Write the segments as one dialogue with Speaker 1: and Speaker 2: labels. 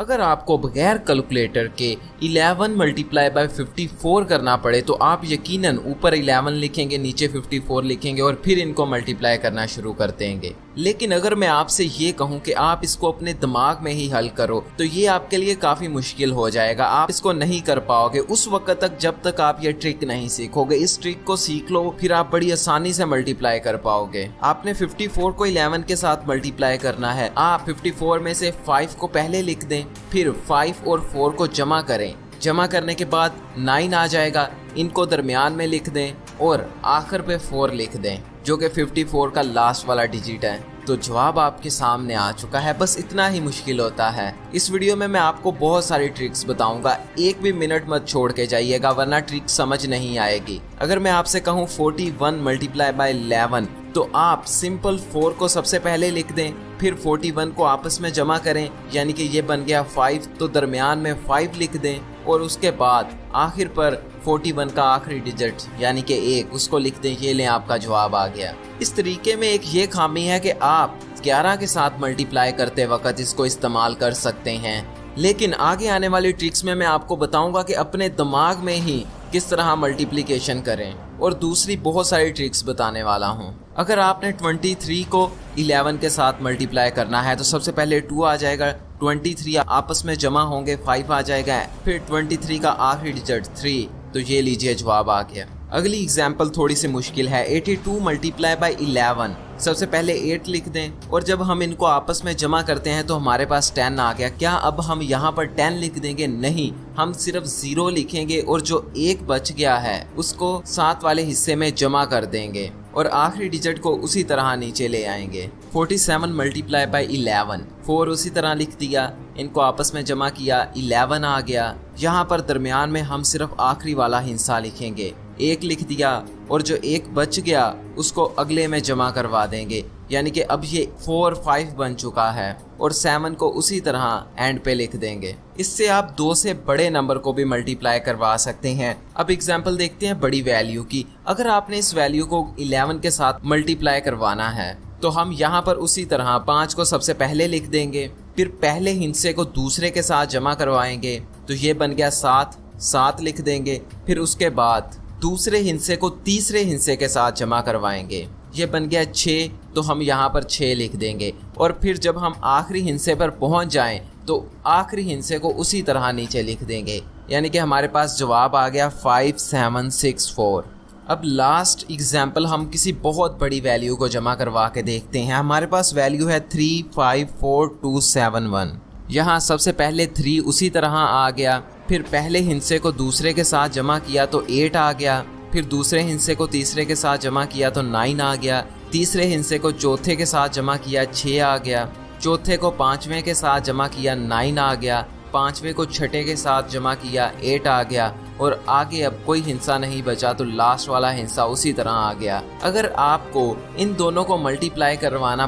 Speaker 1: अगर आपको बगैर कैलकुलेटर के 11 मल्टीप्लाई बाय 54 करना पड़े तो आप यकीनन ऊपर 11 लिखेंगे, नीचे 54 लिखेंगे और फिर इनको मल्टीप्लाई करना शुरू कर देंगे। लेकिन अगर मैं आपसे ये कहूं कि आप इसको अपने दिमाग में ही हल करो तो ये आपके लिए काफ़ी मुश्किल हो जाएगा। आप इसको नहीं कर पाओगे उस वक्त तक जब तक आप ये ट्रिक नहीं सीखोगे। इस ट्रिक को सीख लो, फिर आप बड़ी आसानी से मल्टीप्लाई कर पाओगे। आपने 54 को 11 के साथ मल्टीप्लाई करना है। आप 54 में से 5 को पहले लिख दें, फिर 5 और 4 को जमा करें। जमा करने के बाद 9 आ जाएगा, इनको दरमियान में लिख दें और आखिर पे 4 लिख दें जो कि 54 का लास्ट वाला डिजिट है। तो जवाब आपके सामने आ चुका है। बस इतना ही मुश्किल होता है। इस वीडियो में मैं आपको बहुत सारी ट्रिक्स बताऊंगा, एक भी मिनट मत छोड़ के जाइएगा वरना ट्रिक समझ नहीं आएगी। अगर मैं आपसे कहूँ 41 मल्टीप्लाई बाय 11 तो आप सिंपल 4 को सबसे पहले लिख दें, फिर 41 को आपस में जमा करें, यानी कि ये बन गया 5, तो दरमियान में 5 लिख दें और उसके बाद आखिर पर 41 का आखिरी डिजिट यानी कि 1 उसको लिख दें। ये लें, आपका जवाब आ गया। इस तरीके में एक ये खामी है कि आप 11 के साथ मल्टीप्लाई करते वक्त इसको इस्तेमाल कर सकते हैं, लेकिन आगे आने वाली ट्रिक्स में मैं आपको बताऊंगा कि अपने दिमाग में ही किस तरह मल्टीप्लिकेशन करें और दूसरी बहुत सारी ट्रिक्स बताने वाला हूं। अगर आपने 23 को 11 के साथ मल्टीप्लाई करना है तो सबसे पहले 2 आ जाएगा, 23 आपस में जमा होंगे, 5 आ जाएगा, फिर 23 का आखिरी डिजिट 3, तो ये लीजिए जवाब आ गया। अगली एग्जाम्पल थोड़ी सी मुश्किल है। 82 मल्टीप्लाई बाय 11, सबसे पहले 8 लिख दें और जब हम इनको आपस में जमा करते हैं तो हमारे पास 10 आ गया। क्या अब हम यहाँ पर 10 लिख देंगे? नहीं, हम सिर्फ 0 लिखेंगे और जो 1 बच गया है उसको 7 वाले हिस्से में जमा कर देंगे और आखिरी डिजिट को उसी तरह नीचे ले आएंगे। 47 मल्टीप्लाई बाय 11, 4 उसी तरह लिख दिया, इनको आपस में जमा किया, 11 आ गया। यहाँ पर दरमियान में हम सिर्फ आखिरी वाला हिस्सा लिखेंगे, 1 लिख दिया और जो 1 बच गया उसको अगले में जमा करवा देंगे, यानी कि अब ये 4 5 बन चुका है और 7 को उसी तरह एंड पे लिख देंगे। इससे आप 2 से बड़े नंबर को भी मल्टीप्लाई करवा सकते हैं। अब एग्जाम्पल देखते हैं बड़ी वैल्यू की। अगर आपने इस वैल्यू को 11 के साथ मल्टीप्लाई करवाना है तो हम यहाँ पर उसी तरह 5 को सबसे पहले लिख देंगे, फिर पहले हिस्से को दूसरे के साथ जमा करवाएंगे, तो ये बन गया 7 लिख देंगे, फिर उसके बाद दूसरे हिस्से को तीसरे हिस्से के साथ जमा करवाएंगे, ये बन गया 6, तो हम यहाँ पर 6 लिख देंगे और फिर जब हम आखिरी हिस्से पर पहुँच जाएं तो आखिरी हिस्से को उसी तरह नीचे लिख देंगे, यानी कि हमारे पास जवाब आ गया 5764। अब लास्ट एग्जाम्पल हम किसी बहुत बड़ी वैल्यू को जमा करवा के देखते हैं। हमारे पास वैल्यू है 354271। यहाँ सबसे पहले 3 उसी तरह आ गया, फिर पहले हिस्से को दूसरे के साथ जमा किया तो 8 आ गया, फिर दूसरे हिस्से को तीसरे के साथ जमा किया तो 9 आ गया, तीसरे हिस्से को चौथे के साथ जमा किया 6 आ गया, चौथे को पांचवें के साथ जमा किया 9 आ गया, पांचवें को छठे के साथ जमा किया 8 आ गया और आगे अब कोई हिस्सा नहीं बचा तो लास्ट वाला हिस्सा उसी तरह आ गया। अगर आपको इन दोनों को मल्टीप्लाई करवाना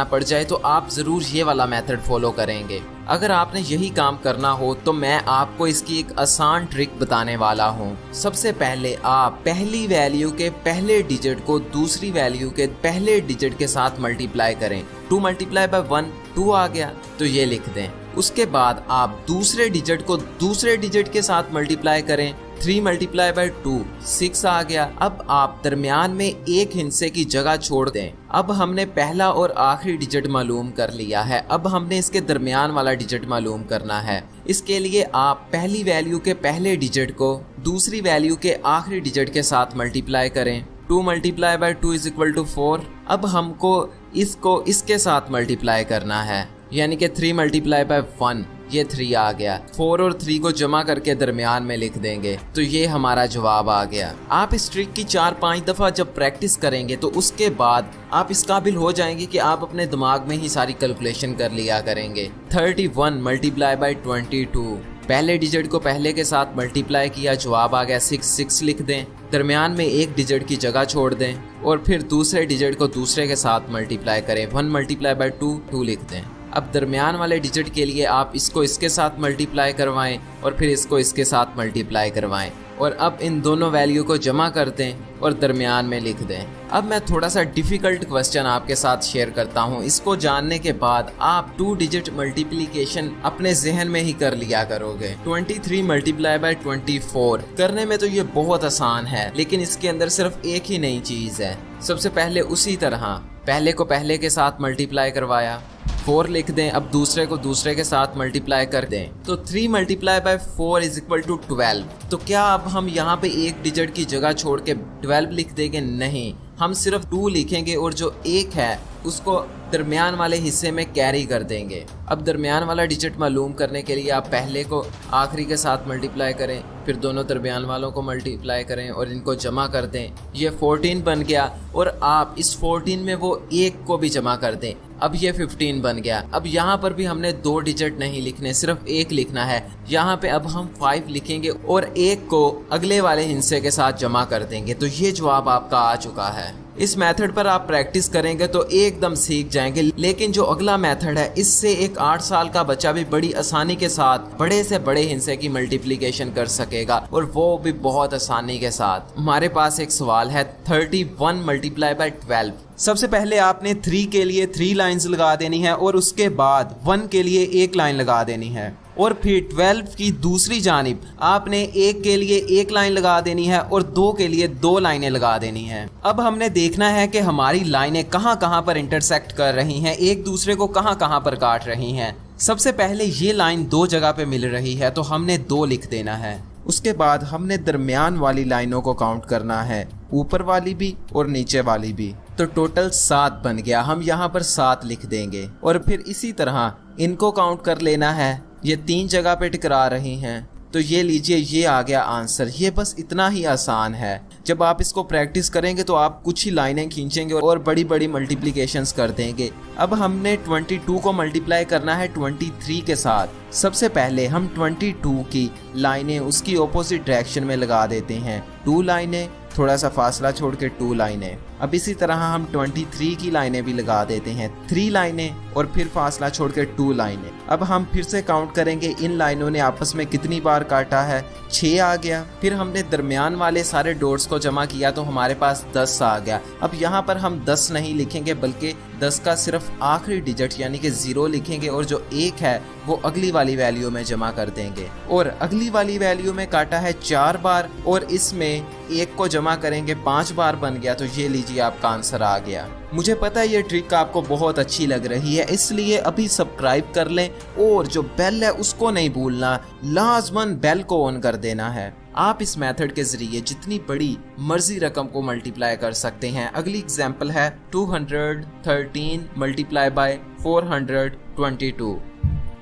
Speaker 1: पड़ जाए तो आप ज़रूर ये वाला मेथड फॉलो करेंगे। अगर आपने यही काम करना हो तो मैं आपको इसकी एक आसान ट्रिक बताने वाला हूँ। सबसे पहले आप पहली वैल्यू के पहले डिजिट को दूसरी वैल्यू के पहले डिजिट के साथ मल्टीप्लाई करें। 2 मल्टीप्लाई बाय 1 2 आ गया, तो ये लिख दें। उसके बाद आप दूसरे डिजिट को दूसरे डिजिट के साथ मल्टीप्लाई करें। 3 मल्टीप्लाई बाय 2 6 आ गया। अब आप दरमियान में एक हिस्से की जगह छोड़ दें। अब हमने पहला और आखिरी डिजिट मालूम कर लिया है, अब हमने इसके दरमियान वाला डिजिट मालूम करना है। इसके लिए आप पहली वैल्यू के पहले डिजिट को दूसरी वैल्यू के आखिरी डिजिट के साथ मल्टीप्लाई करें। 2 multiply by 2 is equal to 4। अब हमको इसको इसके साथ मल्टीप्लाई करना है, यानी कि 3 मल्टीप्लाई बाय 1, ये 3 आ गया। 4 और 3 को जमा करके दरमियान में लिख देंगे, तो ये हमारा जवाब आ गया। आप इस ट्रिक की 4-5 दफ़ा जब प्रैक्टिस करेंगे तो उसके बाद आप इस काबिल हो जाएंगे कि आप अपने दिमाग में ही सारी कैलकुलेशन कर लिया करेंगे। 31 मल्टीप्लाई बाय 22, पहले डिजिट को पहले के साथ मल्टीप्लाई किया, जवाब आ गया 6 लिख दें, दरमियान में एक डिजिट की जगह छोड़ दें और फिर दूसरे डिजिट को दूसरे के साथ मल्टीप्लाई करें। 1 मल्टीप्लाई बाय 2 लिख दें। अब दरमियान वाले डिजिट के लिए आप इसको इसके साथ मल्टीप्लाई करवाएं और फिर इसको इसके साथ मल्टीप्लाई करवाएं। और अब इन दोनों वैल्यू को जमा कर दें और दरमियान में लिख दें। अब मैं थोड़ा सा डिफ़िकल्ट क्वेश्चन आपके साथ शेयर करता हूँ। इसको जानने के बाद आप 2 डिजिट मल्टीप्लिकेशन अपने जहन में ही कर लिया करोगे। 23 मल्टीप्लाई बाय 24 करने में तो ये बहुत आसान है, लेकिन इसके अंदर सिर्फ एक ही नई चीज़ है। सबसे पहले उसी तरह पहले को पहले के साथ मल्टीप्लाई करवाया, 4 लिख दें। अब दूसरे को दूसरे के साथ मल्टीप्लाई कर दें, तो 3 multiply by 4 is equal to 12। तो क्या अब हम यहाँ पे एक डिजिट की जगह छोड़ के 12 लिख देंगे? नहीं, हम सिर्फ 2 लिखेंगे और जो 1 है उसको दरमियान वाले हिस्से में कैरी कर देंगे। अब दरमियान वाला डिजिट मालूम करने के लिए आप पहले को आखिरी के साथ मल्टीप्लाई करें, फिर दोनों दरमियान वालों को मल्टीप्लाई करें और इनको जमा कर दें। ये 14 बन गया और आप इस 14 में वो 1 को भी जमा कर दें। अब ये 15 बन गया। अब यहाँ पर भी हमने 2 डिजिट नहीं लिखने, सिर्फ 1 लिखना है। यहाँ पे अब हम 5 लिखेंगे और 1 को अगले वाले हिस्से के साथ जमा कर देंगे। तो ये जवाब आपका आ चुका है। इस मेथड पर आप प्रैक्टिस करेंगे तो एकदम सीख जाएंगे। लेकिन जो अगला मेथड है, इससे एक 8 साल का बच्चा भी बड़ी आसानी के साथ बड़े से बड़े हिस्से की मल्टीप्लिकेशन कर सकेगा, और वो भी बहुत आसानी के साथ। हमारे पास एक सवाल है 31 मल्टीप्लाई बाय 12। सबसे पहले आपने 3 के लिए 3 लाइंस लगा देनी है और उसके बाद 1 के लिए 1 लाइन लगा देनी है, और फिर 12 की दूसरी जानिब आपने 1 के लिए 1 लाइन लगा देनी है और 2 के लिए 2 लाइनें लगा देनी है। अब हमने देखना है कि हमारी लाइनें कहाँ कहाँ पर इंटरसेक्ट कर रही हैं, एक दूसरे को कहाँ कहाँ पर काट रही हैं। सबसे पहले ये लाइन 2 जगह पे मिल रही है तो हमने 2 लिख देना है। उसके बाद हमने दरमियान वाली लाइनों को काउंट करना है, ऊपर वाली भी और नीचे वाली भी। तो टोटल 7 बन गया, हम यहाँ पर 7 लिख देंगे। और फिर इसी तरह इनको काउंट कर लेना है। ये 3 जगह पे टकरा रही हैं, तो ये लीजिए, ये आ गया आंसर। ये बस इतना ही आसान है। जब आप इसको प्रैक्टिस करेंगे तो आप कुछ ही लाइनें खींचेंगे और बड़ी बड़ी मल्टीप्लिकेशंस कर देंगे। अब हमने 22 को मल्टीप्लाई करना है 23 के साथ। सबसे पहले हम 22 की लाइनें उसकी ऑपोजिट डायरेक्शन में लगा देते हैं। 2 लाइनें, थोड़ा सा फासला छोड़ के 2 लाइनें। अब इसी तरह हम 23 की लाइनें भी लगा देते हैं, 3 लाइनें और फिर फासला छोड़ के 2 लाइनें। अब हम फिर से काउंट करेंगे इन लाइनों ने आपस में कितनी बार काटा है, 6 आ गया। फिर हमने दरमियान वाले सारे डॉट्स को जमा किया तो हमारे पास 10 आ गया। अब यहाँ पर हम 10 नहीं लिखेंगे, बल्कि 10 का सिर्फ आखिरी डिजिट यानी कि 0 लिखेंगे और जो 1 है वो अगली वाली वैल्यू में जमा कर देंगे। और अगली वाली वैल्यू में काटा है 4 बार और इसमें 1 को जमा करेंगे 5 बार बन गया। तो ये लीजिए, आपका आंसर आ गया। मुझे पता है ये ट्रिक आपको बहुत अच्छी लग रही है, इसलिए अभी सब्सक्राइब कर लें और जो बेल है उसको नहीं भूलना, लाजमन बेल को ऑन कर देना है। आप इस मेथड के जरिए जितनी बड़ी मर्जी रकम को मल्टीप्लाई कर सकते हैं। अगली एग्जांपल है 213 मल्टीप्लाई बाय 422।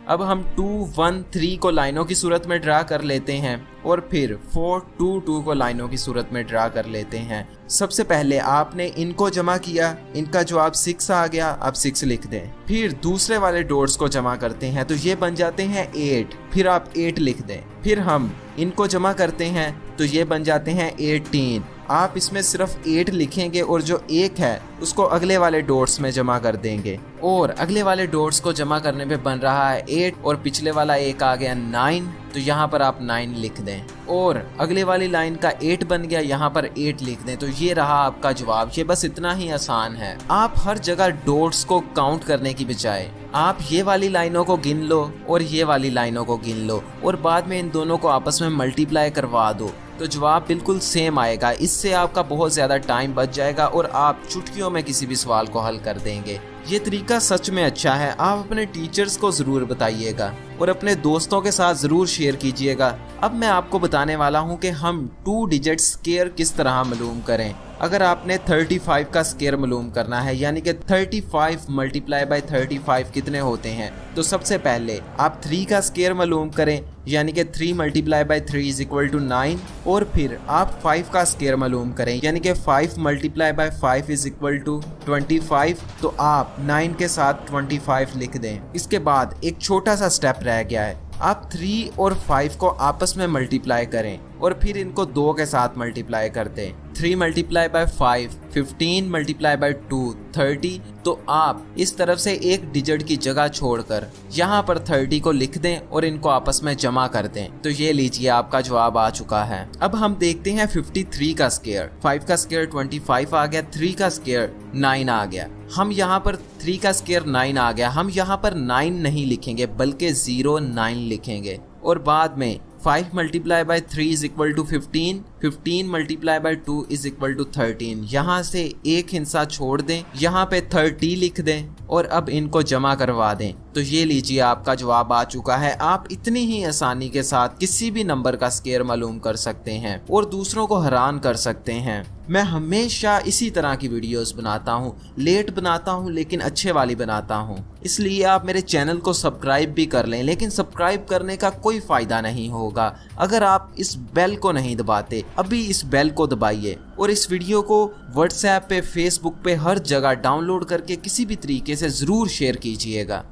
Speaker 1: अब हम 2, 1, 3 को लाइनों की सूरत में ड्रा कर लेते हैं और फिर 4, 2, 2 को लाइनों की सूरत में ड्रा कर लेते हैं। सबसे पहले आपने इनको जमा किया, इनका जवाब 6 आ गया, आप 6 लिख दें। फिर दूसरे वाले डॉट्स को जमा करते हैं तो ये बन जाते हैं 8, फिर आप 8 लिख दें। फिर हम इनको जमा करते हैं तो ये बन जाते हैं 18, आप इसमें सिर्फ 8 लिखेंगे और जो 1 है उसको अगले वाले डॉट्स में जमा कर देंगे। और अगले वाले डॉट्स को जमा करने पे बन रहा है 8 और पिछले वाला 1 आ गया 9, तो यहाँ पर आप 9 लिख दें। और अगले वाली लाइन का 8 बन गया, यहाँ पर 8 लिख दें। तो ये रहा आपका जवाब। ये बस इतना ही आसान है। आप हर जगह डॉट्स को काउंट करने की बजाय आप ये वाली लाइनों को गिन लो और ये वाली लाइनों को गिन लो और बाद में इन दोनों को आपस में मल्टीप्लाई करवा दो, तो जवाब बिल्कुल सेम आएगा। इससे आपका बहुत ज़्यादा टाइम बच जाएगा और आप चुटकियों में किसी भी सवाल को हल कर देंगे। ये तरीका सच में अच्छा है। आप अपने टीचर्स को ज़रूर बताइएगा और अपने दोस्तों के साथ ज़रूर शेयर कीजिएगा। अब मैं आपको बताने वाला हूँ कि हम 2 डिजिट स्क्वायर किस तरह मालूम करें। अगर आपने 35 का स्क्वायर मालूम करना है, यानी कि 35 मल्टीप्लाई बाय 35 कितने होते हैं, तो सबसे पहले आप 3 का स्क्वायर मालूम करें, यानी कि 3 multiply by 3 is equal to 9। और फिर आप 5 का स्क्वायर मालूम करें, यानी कि 5 multiply by 5 is equal to 25। तो आप 9 के साथ 25 लिख दें। इसके बाद एक छोटा सा स्टेप रह गया है, आप 3 और 5 को आपस में मल्टीप्लाई करें और फिर इनको 2 के साथ मल्टीप्लाई कर दें। 3 मल्टीप्लाई बाय 5, 15 मल्टीप्लाई बाय 2, 30। तो आप इस तरफ से एक डिजिट की जगह छोड़कर यहाँ पर 30 को लिख दें और इनको आपस में जमा कर दें। तो ये लीजिए आपका जवाब आ चुका है। अब हम देखते हैं 53 का स्क्वायर। 5 का स्क्वायर 25 आ गया, 3 का स्क्वायर 9 आ गया। हम यहाँ पर 3 का स्क्वायर 9 आ गया, हम यहाँ पर 9 नहीं लिखेंगे बल्कि 09 लिखेंगे। और बाद में 5 multiply by 3 is equal to 15, 15 multiply by 2 is equal to 13। यहाँ से एक हिस्सा छोड़ दें, यहाँ पे 30 लिख दें और अब इनको जमा करवा दें। तो ये लीजिए आपका जवाब आ चुका है। आप इतनी ही आसानी के साथ किसी भी नंबर का स्क्वायर मालूम कर सकते हैं और दूसरों को हैरान कर सकते हैं। मैं हमेशा इसी तरह की वीडियोस बनाता हूँ, लेट बनाता हूँ लेकिन अच्छे वाली बनाता हूँ। इसलिए आप मेरे चैनल को सब्सक्राइब भी कर लें, लेकिन सब्सक्राइब करने का कोई फ़ायदा नहीं होगा अगर आप इस बेल को नहीं दबाते। अभी इस बेल को दबाइए और इस वीडियो को व्हाट्सएप पे, फेसबुक पे, हर जगह डाउनलोड करके किसी भी तरीके से ज़रूर शेयर कीजिएगा।